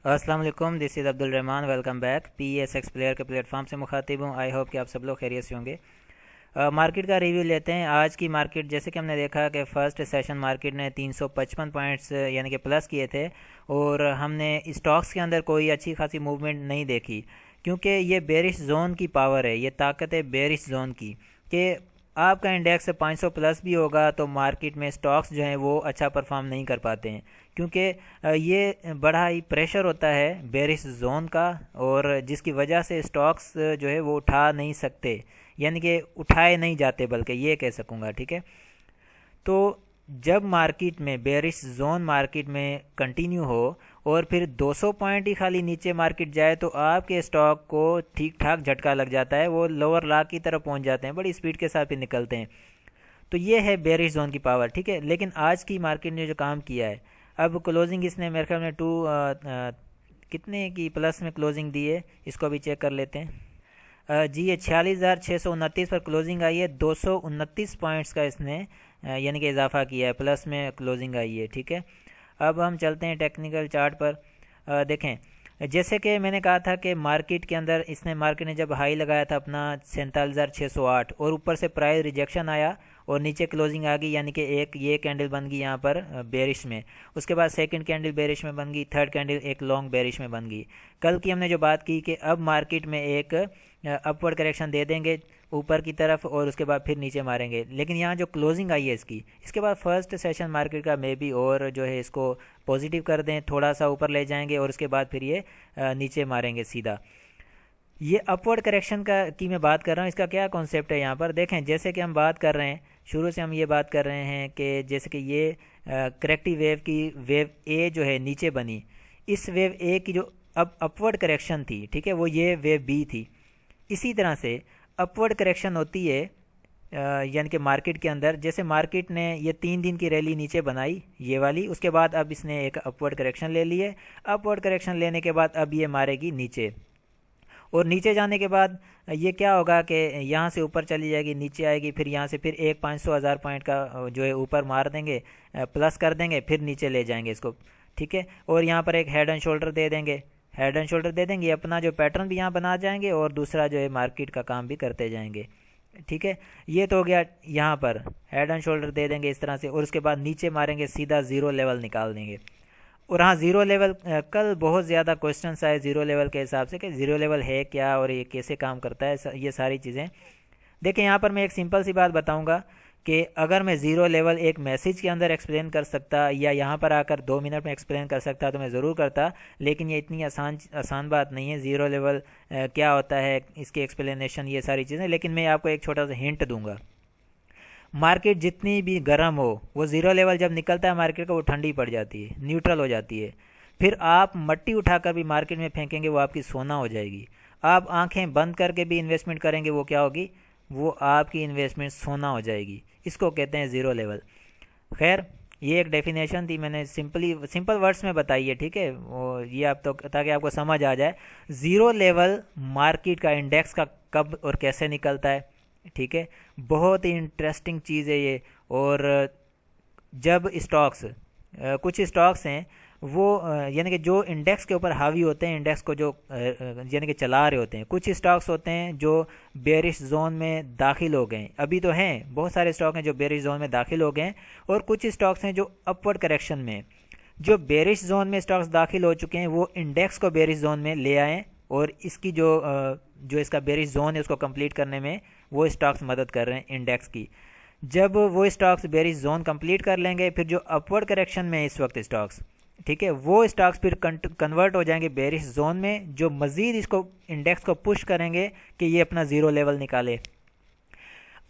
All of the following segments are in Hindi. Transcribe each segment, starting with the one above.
अस्सलाम वालेकुम, this is Abdul Rahman. Welcome back. PSX player के प्लेटफॉर्म से मुखातिब हूँ। आई होप कि आप सब लोग खैरियत से होंगे। मार्केट का रिव्यू लेते हैं। आज की मार्केट जैसे कि हमने देखा कि फ़र्स्ट सेशन मार्केट ने 355 पॉइंट्स यानी कि प्लस किए थे, और हमने स्टॉक्स के अंदर कोई अच्छी खासी मूवमेंट नहीं देखी, क्योंकि ये बेरिश जोन की पावर है, ये ताकत है बेरिश जोन की, कि आपका इंडेक्स 500 प्लस भी होगा तो मार्केट में स्टॉक्स जो हैं वो अच्छा परफॉर्म नहीं कर पाते हैं, क्योंकि ये बड़ा ही प्रेशर होता है बेरिश जोन का, और जिसकी वजह से स्टॉक्स जो है वो उठा नहीं सकते, यानी कि उठाए नहीं जाते, बल्कि ये कह सकूँगा। ठीक है, तो जब मार्केट में बेरिश जोन मार्केट में कंटिन्यू हो और फिर 200 पॉइंट ही खाली नीचे मार्केट जाए तो आपके स्टॉक को ठीक ठाक झटका लग जाता है, वो लोअर ला की तरफ पहुंच जाते हैं, बड़ी स्पीड के साथ भी निकलते हैं। तो ये है बेरिश जोन की पावर। ठीक है, लेकिन आज की मार्केट ने जो काम किया है, अब क्लोजिंग इसने मेरे ख्याल में कितने की प्लस में क्लोजिंग दी है, इसको भी चेक कर लेते हैं। जी, ये 46,629 पर क्लोजिंग आई है। 229 पॉइंट्स का इसने यानी कि इजाफा किया है, प्लस में क्लोजिंग आई है। ठीक है, अब हम चलते हैं टेक्निकल चार्ट पर। देखें, जैसे कि मैंने कहा था कि मार्केट के अंदर मार्केट ने जब हाई लगाया था अपना 47,608, और ऊपर से प्राइस रिजेक्शन आया और नीचे क्लोजिंग आ गई, यानी कि एक ये कैंडल बन गई यहाँ पर बेरिश में। उसके बाद सेकंड कैंडल बेरिश में बन गई, थर्ड कैंडल एक लॉन्ग बेरिश में बन गई। कल की हमने जो बात की कि अब मार्केट में एक अपवर्ड करेक्शन दे देंगे ऊपर की तरफ, और उसके बाद फिर नीचे मारेंगे, लेकिन यहाँ जो क्लोजिंग आई है इसके बाद फर्स्ट सेशन मार्केट का मे बी और जो है इसको पॉजिटिव कर दें, थोड़ा सा ऊपर ले जाएंगे और उसके बाद फिर ये नीचे मारेंगे सीधा। ये अपवर्ड करेक्शन की मैं बात कर रहा हूँ, इसका क्या कॉन्सेप्ट है यहाँ पर देखें। जैसे कि हम बात कर रहे हैं, शुरू से हम ये बात कर रहे हैं कि जैसे कि ये करेक्टिव वेव की वेव ए जो है नीचे बनी, इस वेव ए की जो अब अपवर्ड करेक्शन थी, ठीक है, वो ये वेव बी थी। इसी तरह से अपवर्ड करेक्शन होती है यानी कि मार्केट के अंदर, जैसे मार्केट ने ये 3 दिन की रैली नीचे बनाई ये वाली, उसके बाद अब इसने एक अपवर्ड करेक्शन ले लिए। अपवर्ड करेक्शन लेने के बाद अब ये मारेगी नीचे, और नीचे जाने के बाद ये क्या होगा कि यहाँ से ऊपर चली जाएगी, नीचे आएगी, फिर यहाँ से फिर एक 500,000 पॉइंट का जो है ऊपर मार देंगे, प्लस कर देंगे, फिर नीचे ले जाएंगे इसको। ठीक है, और यहाँ पर एक हेड एंड शोल्डर दे देंगे, हेड एंड शोल्डर दे देंगे, अपना जो पैटर्न भी यहाँ बना जाएंगे और दूसरा जो है मार्केट का काम भी करते जाएंगे। ठीक है, ये तो हो गया, यहाँ पर हेड एंड शोल्डर दे देंगे इस तरह से, और उसके बाद नीचे मारेंगे, सीधा ज़ीरो लेवल निकाल देंगे। और हाँ, ज़ीरो लेवल, कल बहुत ज़्यादा क्वेश्चंस आए ज़ीरो लेवल के हिसाब से कि ज़ीरो लेवल है क्या और ये कैसे काम करता है, ये सारी चीज़ें। देखिए, यहाँ पर मैं एक सिंपल सी बात बताऊँगा कि अगर मैं ज़ीरो लेवल एक मैसेज के अंदर एक्सप्लेन कर सकता, या यहाँ पर आकर 2 मिनट में एक्सप्लेन कर सकता, तो मैं ज़रूर करता, लेकिन ये इतनी आसान बात नहीं है। ज़ीरो लेवल क्या होता है, इसकी एक्सप्लेनेशन, ये सारी चीज़ें, लेकिन मैं आपको एक छोटा सा हिंट दूंगा। मार्केट जितनी भी गर्म हो, वो ज़ीरो लेवल जब निकलता है मार्केट का, वो ठंडी पड़ जाती है, न्यूट्रल हो जाती है। फिर आप मट्टी उठाकर भी मार्केट में फेंकेंगे, वो आपकी सोना हो जाएगी। आप आंखें बंद करके भी इन्वेस्टमेंट करेंगे, वो क्या होगी, वो आपकी इन्वेस्टमेंट सोना हो जाएगी। इसको कहते हैं ज़ीरो लेवल। खैर, ये एक डेफिनेशन थी, मैंने सिंपल वर्ड्स में बताई है। ठीक है, वो ये आप तो ताकि आपको समझ आ जाए ज़ीरो लेवल मार्केट का, इंडेक्स का कब और कैसे निकलता है। ठीक है, बहुत ही इंटरेस्टिंग चीज़ है ये। और जब स्टॉक्स कुछ स्टॉक्स हैं वो यानी कि जो इंडेक्स के ऊपर हावी होते हैं, इंडेक्स को जो यानी कि चला रहे होते हैं, कुछ स्टॉक्स होते हैं जो बेरिश जोन में दाखिल हो गए, अभी तो हैं, बहुत सारे स्टॉक हैं जो बेरिश जोन में दाखिल हो गए, और कुछ स्टॉक्स हैं जो अपवर्ड करेक्शन में। जो बेरिश जोन में स्टॉक्स दाखिल हो चुके हैं वो इंडेक्स को बेरिश जोन में ले आएँ, और इसकी जो इसका बेरिश जोन है उसको कंप्लीट करने में वो स्टॉक्स मदद कर रहे हैं इंडेक्स की। जब वो स्टॉक्स बेरिश जोन कंप्लीट कर लेंगे, फिर जो अपवर्ड करेक्शन में इस वक्त स्टॉक्स, ठीक है, वो स्टॉक्स फिर कन्वर्ट हो जाएंगे बेरिश जोन में, जो मज़ीद इसको इंडेक्स को पुश करेंगे कि ये अपना ज़ीरो लेवल निकाले।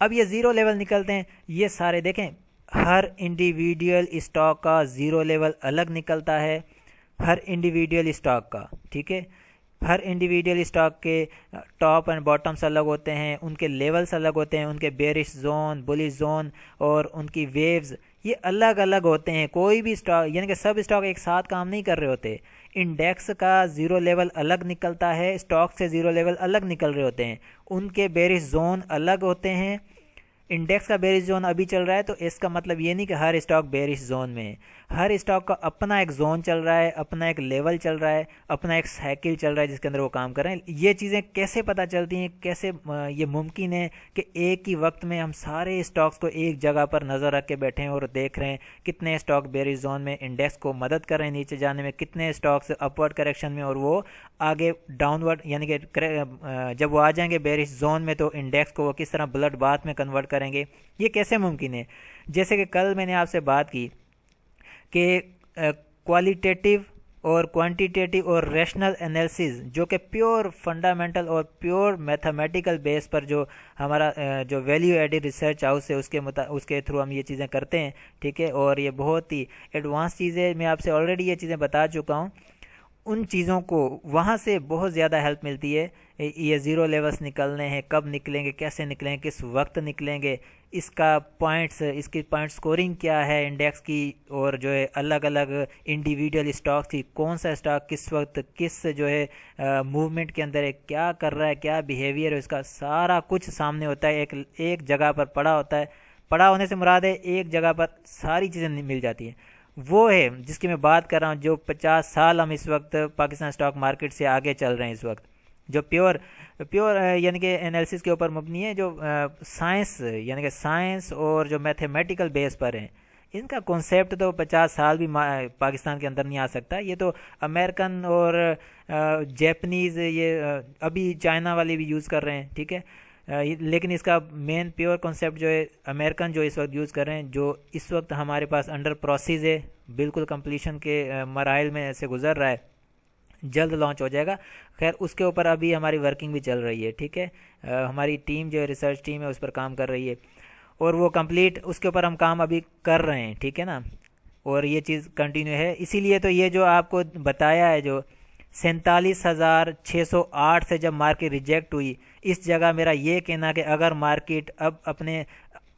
अब ये ज़ीरो लेवल निकलते हैं, ये सारे देखें, हर इंडिविजुअल स्टॉक का ज़ीरो लेवल अलग निकलता है, हर इंडिविजुअल स्टॉक का। ठीक है, हर इंडिविजुअल स्टॉक के टॉप एंड बॉटम्स अलग होते हैं, उनके लेवल्स अलग होते हैं, उनके बेरिश जोन, बुलिश जोन और उनकी वेव्स ये अलग अलग होते हैं। कोई भी स्टॉक यानी कि सब स्टॉक एक साथ काम नहीं कर रहे होते। इंडेक्स का ज़ीरो लेवल अलग निकलता है, स्टॉक से ज़ीरो लेवल अलग निकल रहे होते हैं, उनके बेरिश जोन अलग होते हैं, इंडेक्स का बेरिश जोन अभी चल रहा है, तो इसका मतलब ये नहीं कि हर स्टॉक बेरिश जोन में है। हर स्टॉक का अपना एक जोन चल रहा है, अपना एक लेवल चल रहा है, अपना एक साइकिल चल रहा है जिसके अंदर वो काम कर रहे हैं। ये चीज़ें कैसे पता चलती हैं, कैसे ये मुमकिन है कि एक ही वक्त में हम सारे स्टॉक्स को एक जगह पर नज़र रख के बैठे हैं और देख रहे हैं कितने स्टॉक बेरिश जोन में इंडेक्स को मदद कर रहे हैं नीचे जाने में, कितने स्टॉक्स अपवर्ड करेक्शन में, और वो आगे डाउनवर्ड यानी कि जब वो आ जाएंगे बेरिश जोन में तो इंडेक्स को वो किस तरह ब्लड बाथ में कन्वर्ट करेंगे। ये कैसे मुमकिन है? जैसे कि कल मैंने आपसे बात की कि क्वालिटेटिव और क्वांटिटेटिव और रैशनल एनालिसिस जो कि प्योर फंडामेंटल और प्योर मैथमेटिकल बेस पर जो हमारा जो वैल्यू एडेड रिसर्च हाउस है उसके थ्रू हम ये चीज़ें करते हैं, ठीक है। और ये बहुत ही एडवांस चीज़ें, मैं आपसे ऑलरेडी ये चीज़ें बता चुका हूँ। उन चीज़ों को वहाँ से बहुत ज़्यादा हेल्प मिलती है। ये ज़ीरो लेवल्स निकलने हैं, कब निकलेंगे, कैसे निकलेंगे, किस वक्त निकलेंगे, इसका इसकी पॉइंट स्कोरिंग क्या है इंडेक्स की, और जो है अलग अलग इंडिविजुअल स्टॉक्स की कौन सा स्टॉक किस वक्त किस जो है मूवमेंट के अंदर है, क्या कर रहा है, क्या बिहेवियर है, इसका सारा कुछ सामने होता है, एक जगह पर पड़ा होता है। पड़ा होने से मुराद है एक जगह पर सारी चीज़ें मिल जाती हैं। वो है जिसकी मैं बात कर रहा हूँ, जो 50 साल हम इस वक्त पाकिस्तान स्टॉक मार्केट से आगे चल रहे हैं इस वक्त, जो प्योर प्योर यानी कि एनालिसिस के ऊपर मबनी है, जो साइंस यानी कि साइंस और जो मैथमेटिकल बेस पर है। इनका कॉन्सेप्ट तो 50 साल भी पाकिस्तान के अंदर नहीं आ सकता। ये तो अमेरिकन और जैपनीज़, ये अभी चाइना वाले भी यूज़ कर रहे हैं, ठीक है। लेकिन इसका मेन प्योर कॉन्सेप्ट जो है अमेरिकन जो इस वक्त यूज़ कर रहे हैं, जो इस वक्त हमारे पास अंडर प्रोसेस है, बिल्कुल कंप्लीशन के मराइल में से गुजर रहा है, जल्द लॉन्च हो जाएगा। खैर उसके ऊपर अभी हमारी वर्किंग भी चल रही है, ठीक है। हमारी टीम जो है रिसर्च टीम है उस पर काम कर रही है और वो कंप्लीट उसके ऊपर हम काम अभी कर रहे हैं, ठीक है ना। और ये चीज़ कंटिन्यू है, इसीलिए तो ये जो आपको बताया है, जो 47,608 से जब मार्केट रिजेक्ट हुई, इस जगह मेरा ये कहना कि अगर मार्केट अब अपने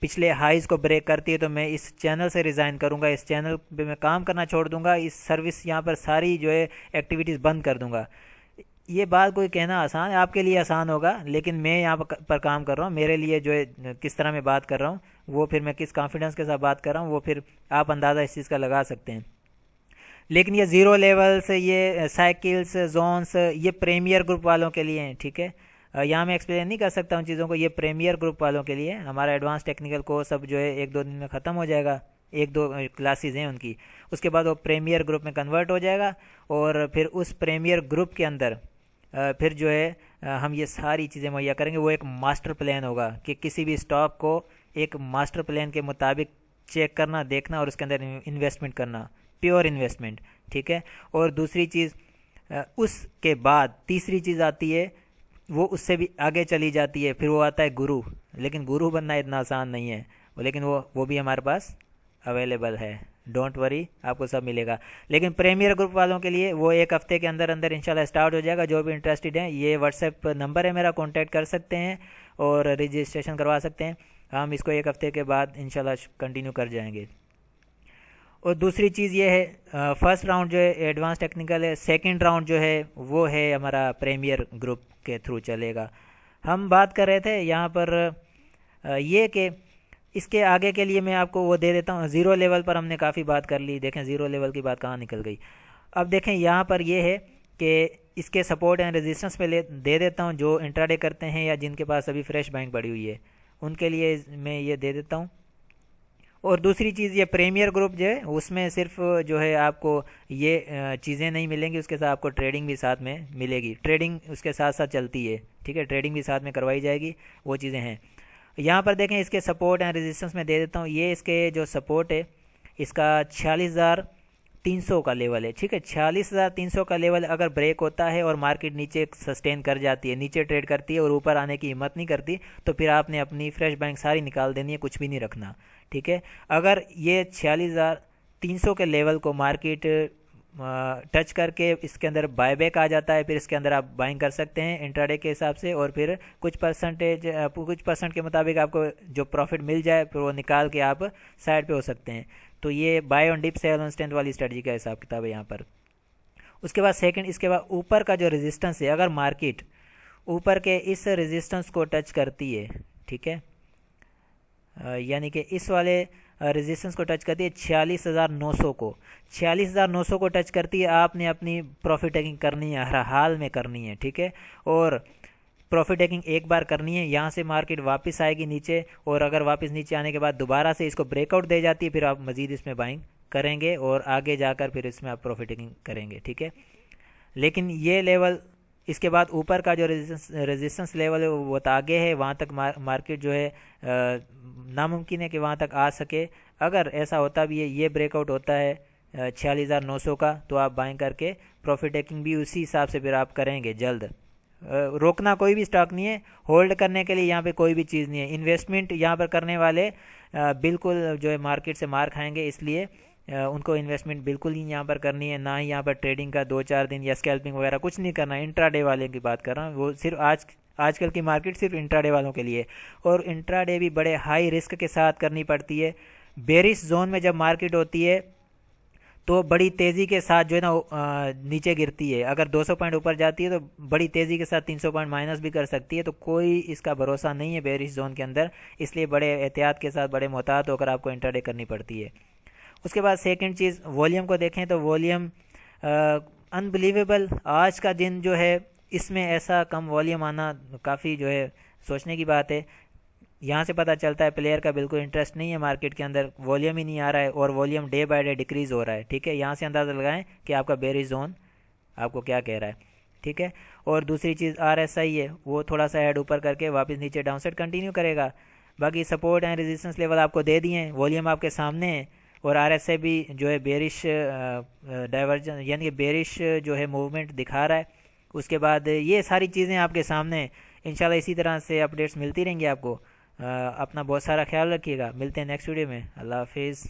पिछले हाइज़ को ब्रेक करती है तो मैं इस चैनल से रिज़ाइन करूंगा, इस चैनल पे मैं काम करना छोड़ दूंगा, इस सर्विस यहाँ पर सारी जो है एक्टिविटीज़ बंद कर दूंगा। ये बात कोई कहना आसान है, आपके लिए आसान होगा, लेकिन मैं यहाँ पर काम कर रहा हूँ, मेरे लिए जो है किस तरह मैं बात कर रहा हूँ, वो फिर मैं किस कॉन्फिडेंस के साथ बात कर रहा हूँ, वो फिर आप अंदाज़ा इस चीज़ का लगा सकते हैं। लेकिन ये ज़ीरो लेवल्स, ये साइकिल्स, जोन्स, ये प्रीमियर ग्रुप वालों के लिए हैं, ठीक है। यहाँ मैं एक्सप्लेन नहीं कर सकता उन चीज़ों को, ये प्रीमियर ग्रुप वालों के लिए। हमारा एडवांस टेक्निकल कोर्स अब जो है 1-2 दिन में ख़त्म हो जाएगा, 1-2 क्लासेस हैं उनकी, उसके बाद वो प्रीमियर ग्रुप में कन्वर्ट हो जाएगा। और फिर उस प्रीमियर ग्रुप के अंदर फिर जो है हम ये सारी चीज़ें मुहैया करेंगे। वो एक मास्टर प्लान होगा कि किसी भी स्टॉक को एक मास्टर प्लान के मुताबिक चेक करना, देखना और उसके अंदर इन्वेस्टमेंट करना, प्योर इन्वेस्टमेंट, ठीक है। और दूसरी चीज़, उसके बाद तीसरी चीज़ आती है, वो उससे भी आगे चली जाती है, फिर वो आता है गुरु। लेकिन गुरु बनना इतना आसान नहीं है, लेकिन वो भी हमारे पास अवेलेबल है, डोंट वरी, आपको सब मिलेगा। लेकिन प्रीमियर ग्रुप वालों के लिए वो 1 हफ्ते के अंदर अंदर इंशाल्लाह स्टार्ट हो जाएगा। जो भी इंटरेस्टेड हैं, ये व्हाट्सएप नंबर है मेरा, कॉन्टैक्ट कर सकते हैं और रजिस्ट्रेशन करवा सकते हैं। हम इसको 1 हफ्ते के बाद इंशाल्लाह कंटिन्यू कर जाएंगे। और दूसरी चीज़ ये है, फर्स्ट राउंड जो है एडवांस टेक्निकल है, सेकंड राउंड जो है वो है हमारा प्रीमियर ग्रुप के थ्रू चलेगा। हम बात कर रहे थे यहाँ पर ये कि इसके आगे के लिए मैं आपको वो दे देता हूँ। ज़ीरो लेवल पर हमने काफ़ी बात कर ली, देखें ज़ीरो लेवल की बात कहाँ निकल गई। अब देखें यहाँ पर ये है कि इसके सपोर्ट एंड रेजिस्टेंस पे दे देता हूँ। जो इंट्राडे करते हैं या जिनके पास अभी फ्रेश बाइंग पड़ी हुई है उनके लिए मैं ये दे देता हूँ। और दूसरी चीज़, ये प्रीमियर ग्रुप जो है उसमें सिर्फ जो है आपको ये चीज़ें नहीं मिलेंगी, उसके साथ आपको ट्रेडिंग भी साथ में मिलेगी, ट्रेडिंग उसके साथ साथ चलती है, ठीक है, ट्रेडिंग भी साथ में करवाई जाएगी, वो चीज़ें हैं। यहाँ पर देखें इसके सपोर्ट एंड रेजिस्टेंस में दे देता हूँ। ये इसके जो सपोर्ट है इसका 46,300 का लेवल है, ठीक है। 46,300 का लेवल अगर ब्रेक होता है और मार्केट नीचे सस्टेन कर जाती है, नीचे ट्रेड करती है और ऊपर आने की हिम्मत नहीं करती, तो फिर आपने अपनी फ्रेश बैंक सारी निकाल देनी है, कुछ भी नहीं रखना, ठीक है। अगर ये 46,300 के लेवल को मार्केट टच करके इसके अंदर बायबैक आ जाता है, फिर इसके अंदर आप बाइंग कर सकते हैं इंट्राडे के हिसाब से, और फिर कुछ परसेंट के मुताबिक आपको जो प्रॉफिट मिल जाए फिर वो निकाल के आप साइड पे हो सकते हैं। तो ये buy on dip sell on strength वाली स्ट्रेटजी का हिसाब किताब है यहाँ पर। उसके बाद सेकंड, इसके बाद ऊपर का जो रेजिस्टेंस है, अगर मार्केट ऊपर के इस रेजिस्टेंस को टच करती है, ठीक है, यानी कि इस वाले रेजिस्टेंस को टच करती है 46,900 को, 46,900 को टच करती है, आपने अपनी प्रॉफिट टेकिंग करनी है, हर हाल में करनी है, ठीक है। और प्रॉफिट टेकिंग एक बार करनी है, यहाँ से मार्केट वापस आएगी नीचे, और अगर वापस नीचे आने के बाद दोबारा से इसको ब्रेकआउट दे जाती है, फिर आप मज़ीद इसमें बाइंग करेंगे और आगे जाकर फिर इसमें आप प्रॉफिट टेकिंग करेंगे, ठीक है। लेकिन ये लेवल, इसके बाद ऊपर का जो रेजिस्टेंस लेवल है वो तो आगे है, वहाँ तक मार्केट जो है नामुमकिन है कि वहाँ तक आ सके। अगर ऐसा होता भी है, ये ब्रेकआउट होता है 46,900 का, तो आप बाइंग करके प्रॉफिट टेकिंग भी उसी हिसाब से फिर आप करेंगे जल्द। रोकना कोई भी स्टॉक नहीं है, होल्ड करने के लिए यहाँ पे कोई भी चीज़ नहीं है। इन्वेस्टमेंट यहाँ पर करने वाले बिल्कुल जो है मार्केट से मार खाएंगे, इसलिए उनको इन्वेस्टमेंट बिल्कुल ही यहाँ पर करनी है, ना ही यहाँ पर ट्रेडिंग का 2-4 दिन या स्कैल्पिंग वगैरह कुछ नहीं करना है। इंट्राडे वाले की बात कर रहा हूँ, वो सिर्फ आजकल की मार्केट सिर्फ इंट्राडे वालों के लिए, और इंट्राडे भी बड़े हाई रिस्क के साथ करनी पड़ती है। बेरिश जोन में जब मार्केट होती है तो बड़ी तेज़ी के साथ जो है ना नीचे गिरती है, अगर 200 पॉइंट ऊपर जाती है तो बड़ी तेज़ी के साथ 300 पॉइंट माइनस भी कर सकती है, तो कोई इसका भरोसा नहीं है बेरिश जोन के अंदर, इसलिए बड़े एहतियात के साथ, बड़े मोहतात होकर आपको इंट्राडे करनी पड़ती है। उसके बाद सेकंड चीज़, वॉल्यूम को देखें तो वॉल्यूम अनबिलीवेबल, आज का दिन जो है इसमें ऐसा कम वॉल्यूम आना काफ़ी जो है सोचने की बात है। यहाँ से पता चलता है प्लेयर का बिल्कुल इंटरेस्ट नहीं है मार्केट के अंदर, वॉल्यूम ही नहीं आ रहा है, और volume day by day decrease हो रहा है, ठीक है। यहाँ से अंदाज़ा लगाएं कि आपका बेरिश जोन आपको क्या कह रहा है, ठीक है। और दूसरी चीज़ RSI है, वो थोड़ा सा हेड ऊपर करके वापस नीचे डाउनसाइड कंटिन्यू करेगा। बाकी सपोर्ट एंड रेजिस्टेंस लेवल आपको दे दिए हैं, वॉल्यूम आपके सामने है, और RSI भी जो है बेरिश डाइवर्जन यानी कि बेरिश जो है मूवमेंट दिखा रहा है। उसके बाद ये सारी चीज़ें आपके सामने, इंशाल्लाह इसी तरह से अपडेट्स मिलती रहेंगी आपको। अपना बहुत सारा ख्याल रखिएगा, मिलते हैं नेक्स्ट वीडियो में, अल्लाह हाफिज़।